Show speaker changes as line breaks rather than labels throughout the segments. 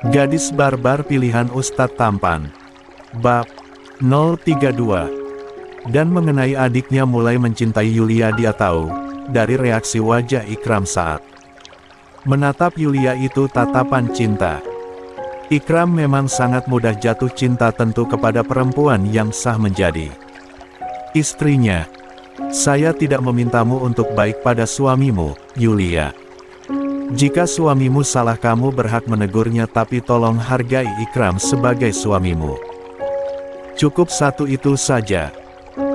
Gadis barbar pilihan Ustadz Tampan. Bab 032. Dan mengenai adiknya mulai mencintai Yulia, dia tahu dari reaksi wajah Ikram saat menatap Yulia itu tatapan cinta. Ikram memang sangat mudah jatuh cinta tentu kepada perempuan yang sah menjadi istrinya. Saya tidak memintamu untuk baik pada suamimu, Yulia. Jika suamimu salah, kamu berhak menegurnya, tapi tolong hargai Ikram sebagai suamimu. Cukup satu itu saja.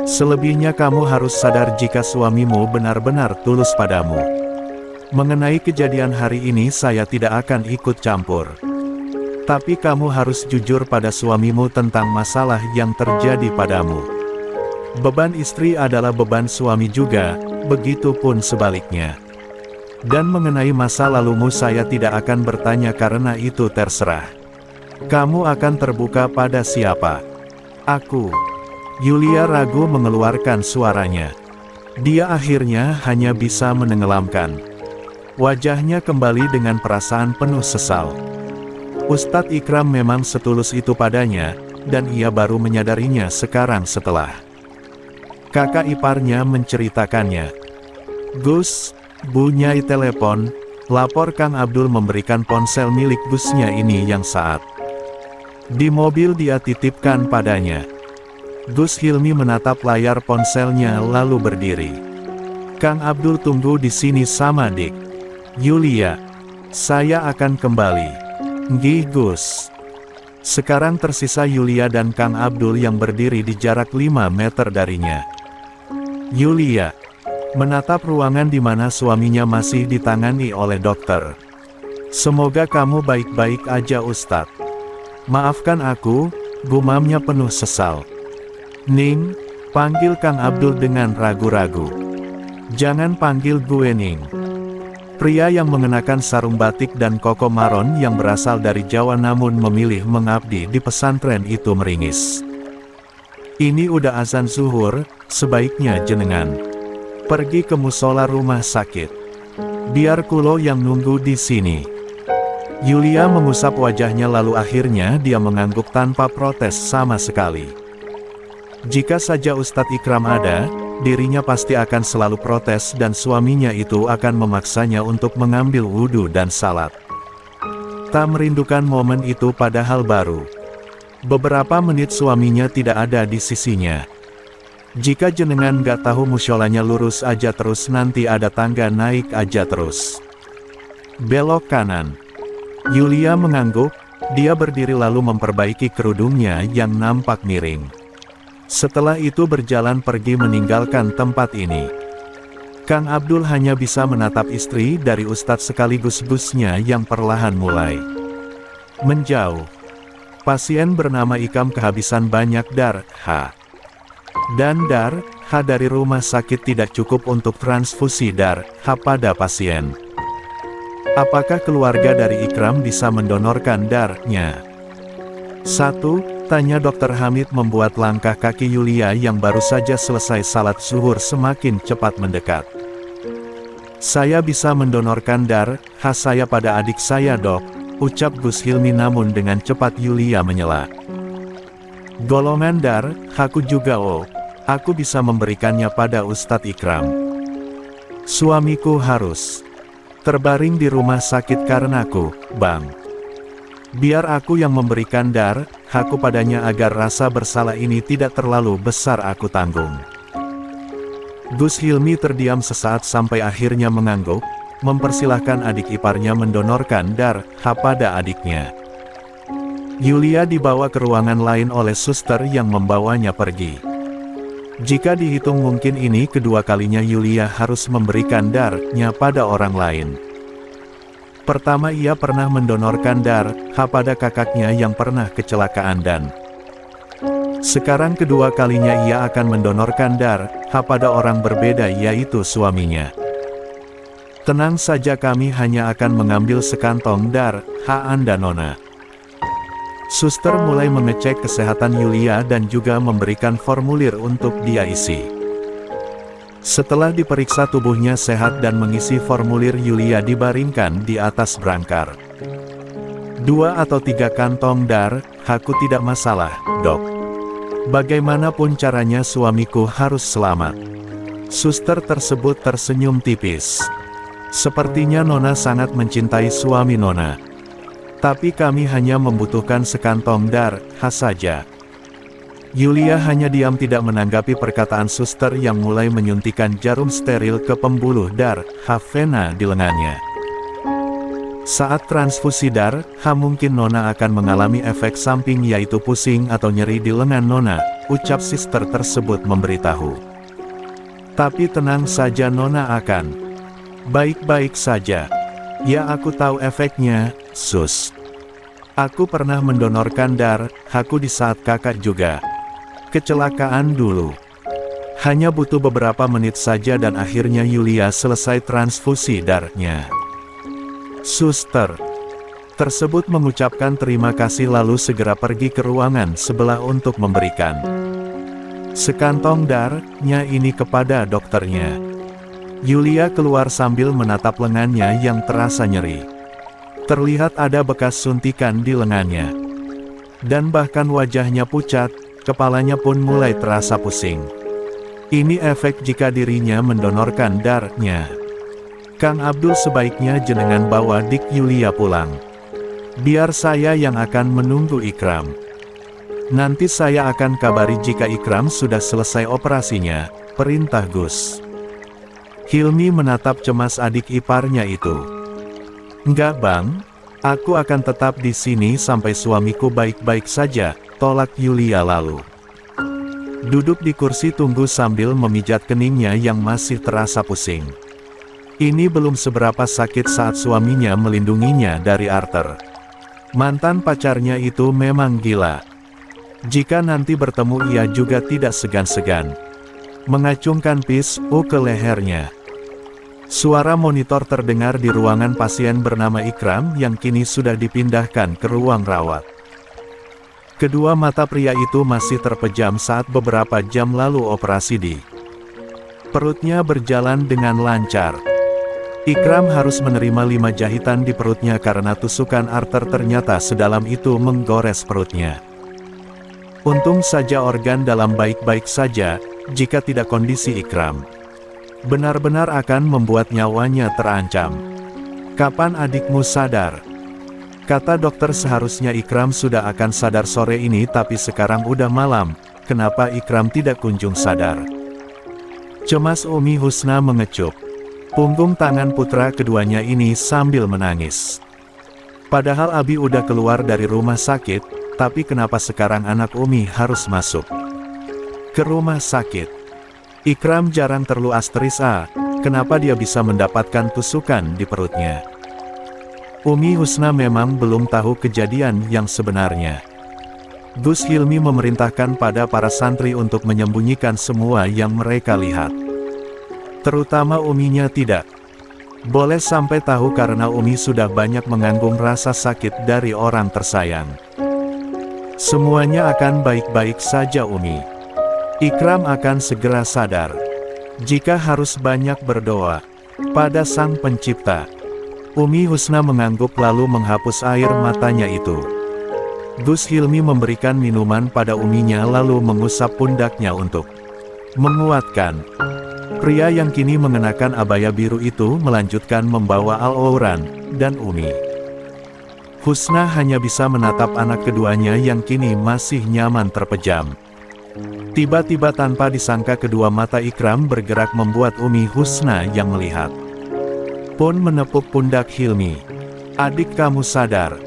Selebihnya kamu harus sadar jika suamimu benar-benar tulus padamu. Mengenai kejadian hari ini saya tidak akan ikut campur. Tapi kamu harus jujur pada suamimu tentang masalah yang terjadi padamu. Beban istri adalah beban suami juga, begitupun sebaliknya. Dan mengenai masa lalumu saya tidak akan bertanya karena itu terserah. Kamu akan terbuka pada siapa? Aku. Yulia ragu mengeluarkan suaranya. Dia akhirnya hanya bisa menenggelamkan. Wajahnya kembali dengan perasaan penuh sesal. Ustadz Ikram memang setulus itu padanya, dan ia baru menyadarinya sekarang setelah kakak iparnya menceritakannya. Gus, bunyi telepon, lapor Kang Abdul memberikan ponsel milik Gusnya ini yang saat di mobil dia titipkan padanya. Gus Hilmi menatap layar ponselnya lalu berdiri. Kang Abdul tunggu di sini sama Dik. Yulia, saya akan kembali. Nggih Gus. Sekarang tersisa Yulia dan Kang Abdul yang berdiri di jarak 5 meter darinya. Yulia menatap ruangan di mana suaminya masih ditangani oleh dokter. Semoga kamu baik-baik aja Ustadz. Maafkan aku, gumamnya penuh sesal. Ning, panggil Kang Abdul dengan ragu-ragu. Jangan panggil gue Ning. Pria yang mengenakan sarung batik dan koko maron yang berasal dari Jawa namun memilih mengabdi di pesantren itu meringis. Ini udah azan zuhur, sebaiknya jenengan pergi ke musola rumah sakit. Biar kulo yang nunggu di sini. Yulia mengusap wajahnya lalu akhirnya dia mengangguk tanpa protes sama sekali. Jika saja Ustadz Ikram ada, dirinya pasti akan selalu protes dan suaminya itu akan memaksanya untuk mengambil wudhu dan salat. Tak merindukan momen itu padahal baru beberapa menit suaminya tidak ada di sisinya. Jika jenengan gak tahu musyolanya lurus aja terus, nanti ada tangga naik aja terus. Belok kanan. Yulia mengangguk, dia berdiri lalu memperbaiki kerudungnya yang nampak miring. Setelah itu berjalan pergi meninggalkan tempat ini. Kang Abdul hanya bisa menatap istri dari Ustadz sekaligus Gusnya yang perlahan mulai menjauh. Pasien bernama Ikam kehabisan banyak darah. Dan darah dari rumah sakit tidak cukup untuk transfusi darah pada pasien. Apakah keluarga dari Ikram bisa mendonorkan darahnya? 1. Tanya Dokter Hamid membuat langkah kaki Yulia yang baru saja selesai salat zuhur semakin cepat mendekat. Saya bisa mendonorkan darah saya pada adik saya Dok, ucap Gus Hilmi namun dengan cepat Yulia menyela. Golongan darah, aku juga aku bisa memberikannya pada Ustadz Ikram. Suamiku harus terbaring di rumah sakit karenaku, Bang. Biar aku yang memberikan darah aku padanya agar rasa bersalah ini tidak terlalu besar aku tanggung. Gus Hilmi terdiam sesaat sampai akhirnya mengangguk, mempersilahkan adik iparnya mendonorkan darah pada adiknya. Yulia dibawa ke ruangan lain oleh suster yang membawanya pergi. Jika dihitung mungkin ini kedua kalinya Yulia harus memberikan darahnya pada orang lain. Pertama ia pernah mendonorkan darah pada kakaknya yang pernah kecelakaan dan sekarang kedua kalinya ia akan mendonorkan darah pada orang berbeda yaitu suaminya. Tenang saja, kami hanya akan mengambil sekantong darah Anda Nona. Suster mulai mengecek kesehatan Yulia dan juga memberikan formulir untuk dia isi. Setelah diperiksa tubuhnya sehat dan mengisi formulir, Yulia dibaringkan di atas brangkar. 2 atau 3 kantong dar, aku tidak masalah, dok. Bagaimanapun caranya suamiku harus selamat. Suster tersebut tersenyum tipis. Sepertinya Nona sangat mencintai suami Nona. Tapi kami hanya membutuhkan sekantong dar, saja. Yulia hanya diam tidak menanggapi perkataan suster yang mulai menyuntikkan jarum steril ke pembuluh dar, vena di lengannya. Saat transfusi dar, mungkin Nona akan mengalami efek samping yaitu pusing atau nyeri di lengan Nona, ucap suster tersebut memberitahu. Tapi tenang saja, Nona akan baik-baik saja. Ya, aku tahu efeknya, sus. Aku pernah mendonorkan dar, aku di saat kakak juga kecelakaan dulu. Hanya butuh beberapa menit saja dan akhirnya Yulia selesai transfusi darnya. Suster tersebut mengucapkan terima kasih lalu segera pergi ke ruangan sebelah untuk memberikan sekantong darnya ini kepada dokternya. Yulia keluar sambil menatap lengannya yang terasa nyeri. Terlihat ada bekas suntikan di lengannya. Dan bahkan wajahnya pucat, kepalanya pun mulai terasa pusing. Ini efek jika dirinya mendonorkan darnya. Kang Abdul, sebaiknya jenengan bawa Dik Yulia pulang. Biar saya yang akan menunggu Ikram. Nanti saya akan kabari jika Ikram sudah selesai operasinya, perintah Gus. Hilmi menatap cemas adik iparnya itu. Enggak bang, aku akan tetap di sini sampai suamiku baik-baik saja, tolak Yulia lalu. Duduk di kursi tunggu sambil memijat keningnya yang masih terasa pusing. Ini belum seberapa sakit saat suaminya melindunginya dari Arthur. Mantan pacarnya itu memang gila. Jika nanti bertemu ia juga tidak segan-segan mengacungkan pisau ke lehernya. Suara monitor terdengar di ruangan pasien bernama Ikram yang kini sudah dipindahkan ke ruang rawat. Kedua mata pria itu masih terpejam saat beberapa jam lalu operasi di perutnya berjalan dengan lancar. Ikram harus menerima 5 jahitan di perutnya karena tusukan Arthur ternyata sedalam itu menggores perutnya. Untung saja organ dalam baik-baik saja, jika tidak kondisi Ikram benar-benar akan membuat nyawanya terancam. Kapan adikmu sadar? Kata dokter seharusnya Ikram sudah akan sadar sore ini tapi sekarang udah malam, kenapa Ikram tidak kunjung sadar? Cemas Umi Husna mengecup punggung tangan putra keduanya ini sambil menangis. Padahal Abi udah keluar dari rumah sakit, tapi kenapa sekarang anak Umi harus masuk ke rumah sakit? Ikram jarang terlu asteris A, kenapa dia bisa mendapatkan tusukan di perutnya? Umi Husna memang belum tahu kejadian yang sebenarnya. Gus Hilmi memerintahkan pada para santri untuk menyembunyikan semua yang mereka lihat. Terutama Uminya tidak boleh sampai tahu karena Umi sudah banyak menanggung rasa sakit dari orang tersayang. Semuanya akan baik-baik saja Umi. Ikram akan segera sadar. Jika harus banyak berdoa pada Sang Pencipta. Umi Husna mengangguk lalu menghapus air matanya itu. Gus Hilmi memberikan minuman pada Uminya lalu mengusap pundaknya untuk menguatkan. Pria yang kini mengenakan abaya biru itu melanjutkan membawa Al-Quran dan Umi Husna hanya bisa menatap anak keduanya yang kini masih nyaman terpejam. Tiba-tiba tanpa disangka kedua mata Ikram bergerak membuat Umi Husna yang melihat pun menepuk pundak Hilmi. Adik kamu sadar.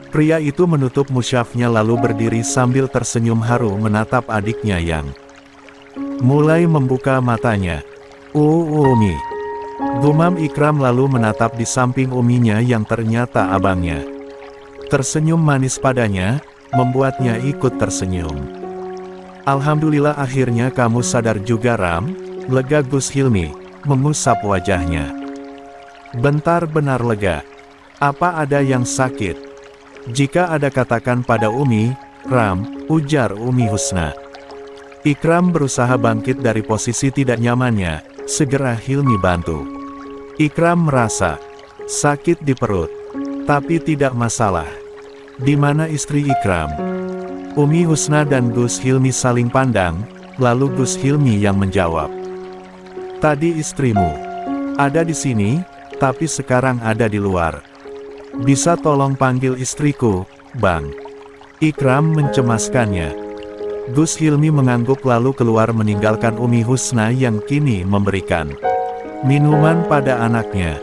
Pria itu menutup musyafnya lalu berdiri sambil tersenyum haru menatap adiknya yang mulai membuka matanya. Umi. Gumam Ikram lalu menatap di samping Uminya yang ternyata abangnya. Tersenyum manis padanya, membuatnya ikut tersenyum. Alhamdulillah akhirnya kamu sadar juga Ram, lega Gus Hilmi, mengusap wajahnya. Bentar benar lega. Apa ada yang sakit? Jika ada katakan pada Umi, Ram, ujar Umi Husna. Ikram berusaha bangkit dari posisi tidak nyamannya, segera Hilmi bantu. Ikram merasa sakit di perut, tapi tidak masalah. Di mana istri Ikram? Umi Husna dan Gus Hilmi saling pandang, lalu Gus Hilmi yang menjawab. Tadi istrimu ada di sini, tapi sekarang ada di luar. Bisa tolong panggil istriku, Bang? Ikram mencemaskannya. Gus Hilmi mengangguk lalu keluar meninggalkan Umi Husna yang kini memberikan minuman pada anaknya.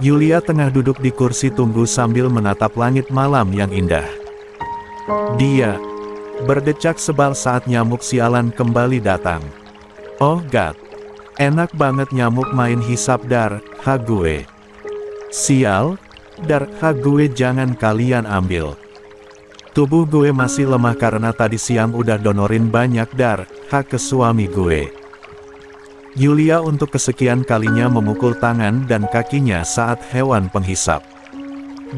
Yulia tengah duduk di kursi tunggu sambil menatap langit malam yang indah. Dia berdecak sebal saat nyamuk sialan kembali datang. Oh God, enak banget nyamuk main hisap dar, ha gue. Sial, dar, ha gue jangan kalian ambil. Tubuh gue masih lemah karena tadi siang udah donorin banyak dar, ha ke suami gue. Yulia untuk kesekian kalinya memukul tangan dan kakinya saat hewan penghisap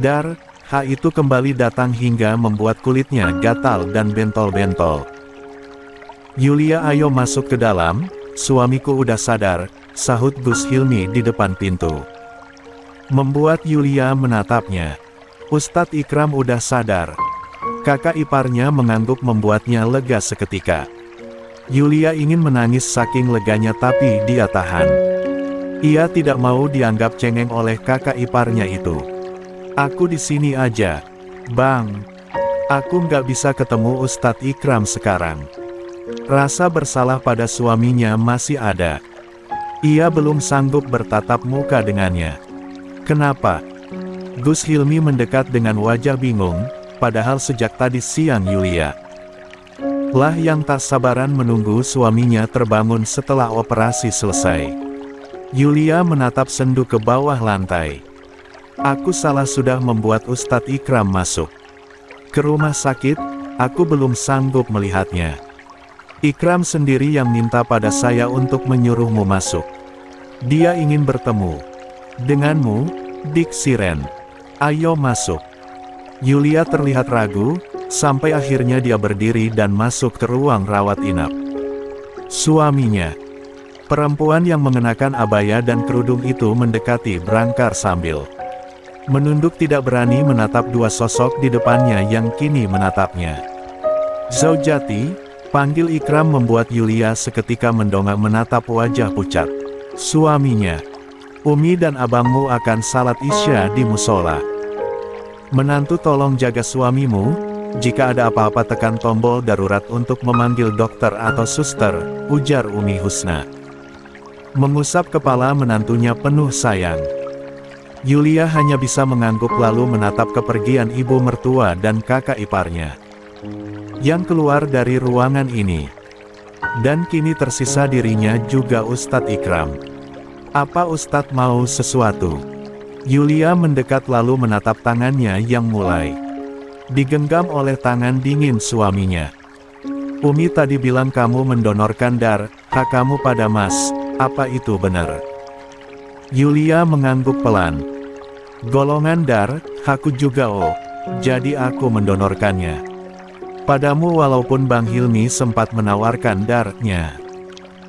dar, ha itu kembali datang hingga membuat kulitnya gatal dan bentol-bentol. Yulia ayo masuk ke dalam, suamiku udah sadar, sahut Gus Hilmi di depan pintu. Membuat Yulia menatapnya. Ustadz Ikram udah sadar. Kakak iparnya mengangguk membuatnya lega seketika. Yulia ingin menangis saking leganya tapi dia tahan. Ia tidak mau dianggap cengeng oleh kakak iparnya itu. Aku di sini aja, Bang. Aku nggak bisa ketemu Ustadz Ikram sekarang. Rasa bersalah pada suaminya masih ada. Ia belum sanggup bertatap muka dengannya. Kenapa? Gus Hilmi mendekat dengan wajah bingung, padahal sejak tadi siang Yulia lah yang tak sabaran menunggu suaminya terbangun setelah operasi selesai. Yulia menatap sendu ke bawah lantai. Aku salah sudah membuat Ustadz Ikram masuk ke rumah sakit, aku belum sanggup melihatnya. Ikram sendiri yang minta pada saya untuk menyuruhmu masuk. Dia ingin bertemu denganmu, Dik Siren. Ayo masuk. Yulia terlihat ragu, sampai akhirnya dia berdiri dan masuk ke ruang rawat inap. Suaminya, perempuan yang mengenakan abaya dan kerudung itu mendekati berangkar sambil menunduk tidak berani menatap dua sosok di depannya yang kini menatapnya. Zaujati, panggil Ikram membuat Yulia seketika mendongak menatap wajah pucat suaminya. Umi dan abangmu akan salat Isya di musola. Menantu tolong jaga suamimu, jika ada apa-apa tekan tombol darurat untuk memanggil dokter atau suster, ujar Umi Husna. Mengusap kepala menantunya penuh sayang. Yulia hanya bisa mengangguk lalu menatap kepergian ibu mertua dan kakak iparnya yang keluar dari ruangan ini. Dan kini tersisa dirinya juga Ustadz Ikram. Apa Ustadz mau sesuatu? Yulia mendekat lalu menatap tangannya yang mulai digenggam oleh tangan dingin suaminya. Umi tadi bilang kamu mendonorkan dar, hak kamu pada Mas, apa itu benar? Yulia mengangguk pelan. Golongan dar, hakku juga oh, jadi aku mendonorkannya padamu walaupun Bang Hilmi sempat menawarkan darnya.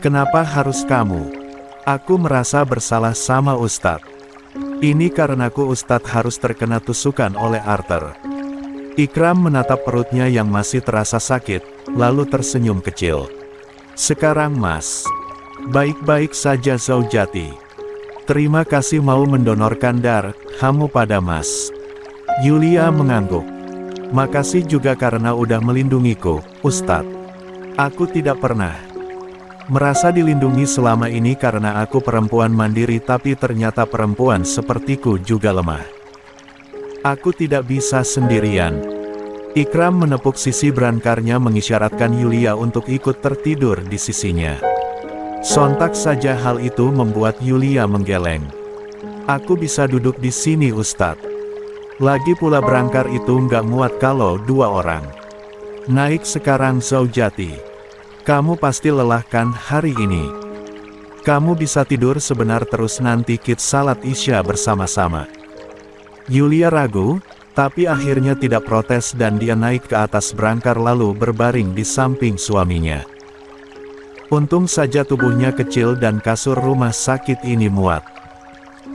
Kenapa harus kamu? Aku merasa bersalah sama Ustadz. Ini karenaku Ustadz harus terkena tusukan oleh Arthur. Ikram menatap perutnya yang masih terasa sakit, lalu tersenyum kecil. Sekarang Mas, baik-baik saja Zaujati. Terima kasih mau mendonorkan dar, kamu pada Mas. Yulia mengangguk. Makasih juga karena udah melindungiku, Ustadz. Aku tidak pernah merasa dilindungi selama ini karena aku perempuan mandiri tapi ternyata perempuan sepertiku juga lemah. Aku tidak bisa sendirian. Ikram menepuk sisi brankarnya mengisyaratkan Yulia untuk ikut tertidur di sisinya. Sontak saja hal itu membuat Yulia menggeleng. Aku bisa duduk di sini Ustadz. Lagi pula berangkar itu nggak muat kalau dua orang. Naik sekarang Zaujati. Kamu pasti lelah kan hari ini. Kamu bisa tidur sebentar terus nanti kita salat Isya bersama-sama. Yulia ragu, Tapi akhirnya tidak protes dan dia naik ke atas berangkar lalu berbaring di samping suaminya. Untung saja tubuhnya kecil dan kasur rumah sakit ini muat.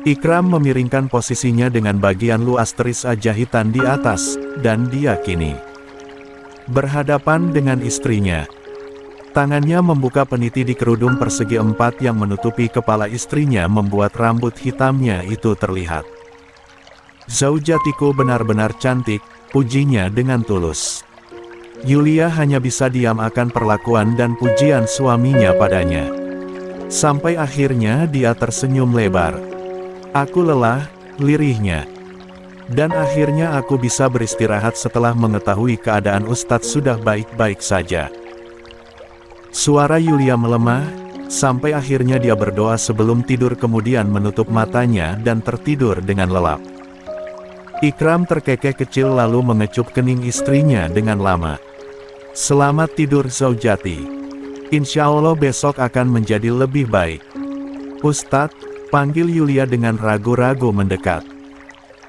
Ikram memiringkan posisinya dengan bagian luas terisa jahitan di atas, dan dia kini berhadapan dengan istrinya. Tangannya membuka peniti di kerudung persegi 4 yang menutupi kepala istrinya membuat rambut hitamnya itu terlihat. "Zaujatiku benar-benar cantik," pujinya dengan tulus. Yulia hanya bisa diam akan perlakuan dan pujian suaminya padanya. Sampai akhirnya dia tersenyum lebar. "Aku lelah," lirihnya. "Dan akhirnya aku bisa beristirahat setelah mengetahui keadaan Ustadz sudah baik-baik saja." Suara Yulia melemah, sampai akhirnya dia berdoa sebelum tidur kemudian menutup matanya dan tertidur dengan lelap. Ikram terkekeh kecil lalu mengecup kening istrinya dengan lama. "Selamat tidur Zaujati. Insya Allah besok akan menjadi lebih baik." "Ustadz," panggil Yulia dengan ragu-ragu mendekat.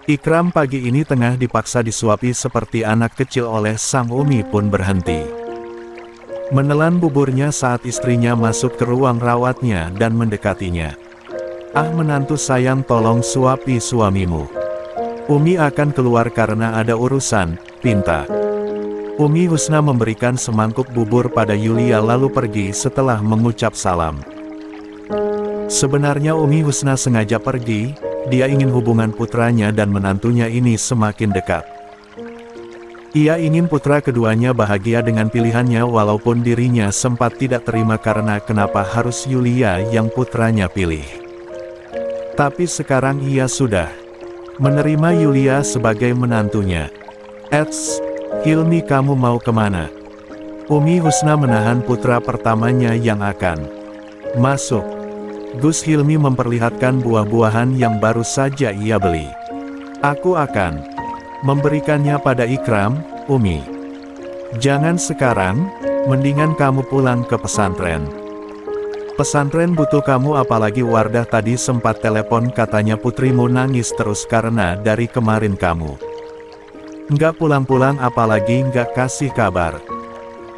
Ikram pagi ini tengah dipaksa disuapi seperti anak kecil oleh sang umi pun berhenti menelan buburnya saat istrinya masuk ke ruang rawatnya dan mendekatinya. "Ah menantu sayang, tolong suapi suamimu. Umi akan keluar karena ada urusan," pinta. Umi Husna memberikan semangkuk bubur pada Yulia lalu pergi setelah mengucap salam. Sebenarnya Umi Husna sengaja pergi, dia ingin hubungan putranya dan menantunya ini semakin dekat. Ia ingin putra keduanya bahagia dengan pilihannya walaupun dirinya sempat tidak terima karena kenapa harus Yulia yang putranya pilih. Tapi sekarang ia sudah menerima Yulia sebagai menantunya. "Eits, Hilmi, kamu mau kemana?" Umi Husna menahan putra pertamanya yang akan masuk. Gus Hilmi memperlihatkan buah-buahan yang baru saja ia beli. "Aku akan memberikannya pada Ikram, Umi. Jangan sekarang, mendingan kamu pulang ke pesantren. Pesantren butuh kamu apalagi Wardah tadi sempat telepon katanya putrimu nangis terus karena dari kemarin kamu nggak pulang-pulang apalagi nggak kasih kabar."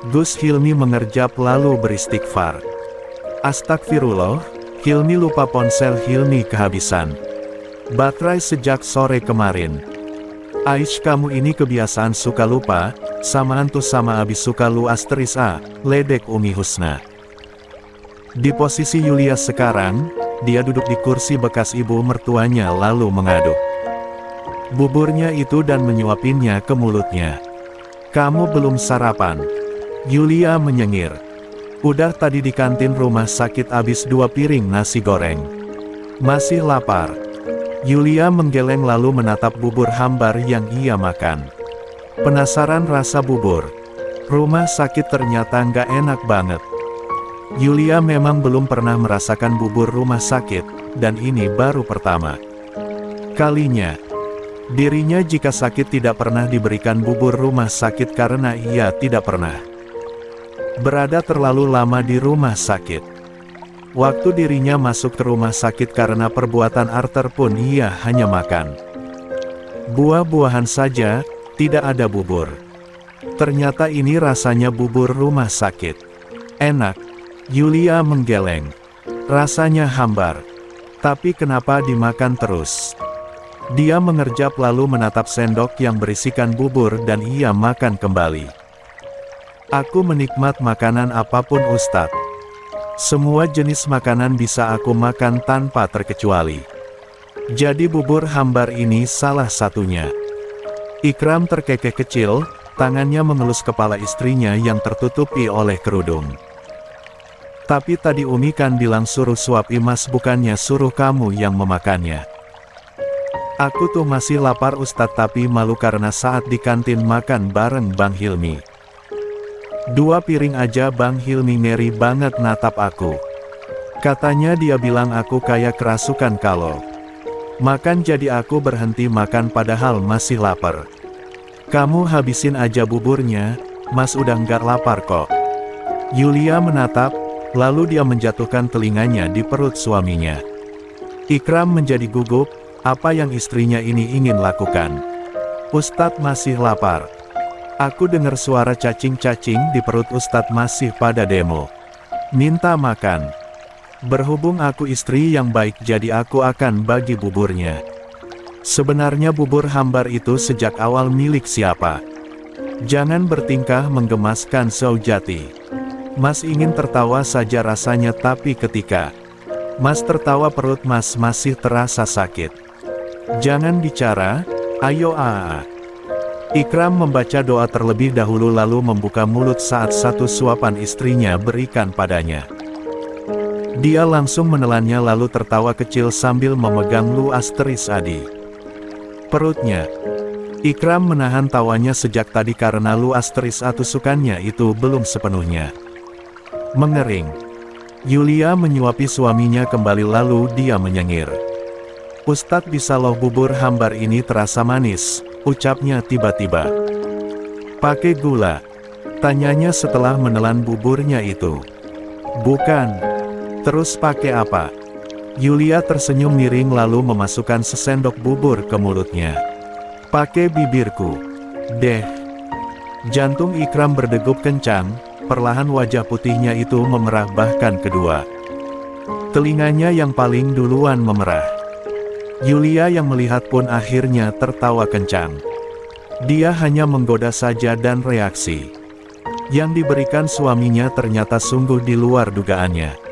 Gus Hilmi mengerjap lalu beristighfar. "Astagfirullah, Hilmi lupa ponsel Hilmi kehabisan baterai sejak sore kemarin." "Aish, kamu ini kebiasaan suka lupa, sama antus sama abis suka lu asteris a," ledek Umi Husna. Di posisi Yulia sekarang, dia duduk di kursi bekas ibu mertuanya lalu mengaduk buburnya itu dan menyuapinnya ke mulutnya. "Kamu belum sarapan?" Yulia menyengir. "Udah tadi di kantin rumah sakit abis 2 piring nasi goreng. Masih lapar." Yulia menggeleng lalu menatap bubur hambar yang ia makan. Penasaran rasa bubur rumah sakit ternyata nggak enak banget. Yulia memang belum pernah merasakan bubur rumah sakit, dan ini baru pertama kalinya dirinya jika sakit tidak pernah diberikan bubur rumah sakit karena ia tidak pernah berada terlalu lama di rumah sakit. Waktu dirinya masuk ke rumah sakit karena perbuatan arter pun ia hanya makan buah-buahan saja, tidak ada bubur. Ternyata ini rasanya bubur rumah sakit. Enak. Yulia menggeleng. Rasanya hambar. Tapi kenapa dimakan terus? Dia mengerjap lalu menatap sendok yang berisikan bubur dan ia makan kembali. "Aku menikmat makanan apapun Ustadz. Semua jenis makanan bisa aku makan tanpa terkecuali. Jadi bubur hambar ini salah satunya." Ikram terkekeh kecil, tangannya mengelus kepala istrinya yang tertutupi oleh kerudung. "Tapi tadi Umi kan bilang suruh suap Imas bukannya suruh kamu yang memakannya." "Aku tuh masih lapar Ustadz tapi malu karena saat di kantin makan bareng Bang Hilmi. 2 piring aja Bang Hilmi ngeri banget natap aku. Katanya dia bilang aku kayak kerasukan kalau makan jadi aku berhenti makan padahal masih lapar. Kamu habisin aja buburnya, Mas udah nggak lapar kok." Yulia menatap, lalu dia menjatuhkan telinganya di perut suaminya. Ikram menjadi gugup, apa yang istrinya ini ingin lakukan. Ustadz masih lapar. Aku dengar suara cacing-cacing di perut Ustadz masih pada demo. Minta makan. Berhubung aku istri yang baik jadi aku akan bagi buburnya. Sebenarnya bubur hambar itu sejak awal milik siapa? Jangan bertingkah menggemaskan Zaujati. Mas ingin tertawa saja rasanya tapi ketika Mas tertawa perut Mas masih terasa sakit. Jangan bicara, ayo Ikram membaca doa terlebih dahulu lalu membuka mulut saat satu suapan istrinya berikan padanya. Dia langsung menelannya lalu tertawa kecil sambil memegang Lu Asteris Adi. Perutnya. Ikram menahan tawanya sejak tadi karena Lu Asteris tusukannya itu belum sepenuhnya mengering. Yulia menyuapi suaminya kembali lalu dia menyengir. Ustadz bisa loh bubur hambar ini terasa manis, ucapnya tiba-tiba. Pakai gula? Tanyanya setelah menelan buburnya itu. Bukan. Terus pakai apa? Yulia tersenyum miring lalu memasukkan sesendok bubur ke mulutnya. Pakai bibirku. Deh. Jantung Ikram berdegup kencang, perlahan wajah putihnya itu memerah bahkan kedua telinganya yang paling duluan memerah. Yulia yang melihat pun akhirnya tertawa kencang. Dia hanya menggoda saja dan reaksi yang diberikan suaminya ternyata sungguh di luar dugaannya.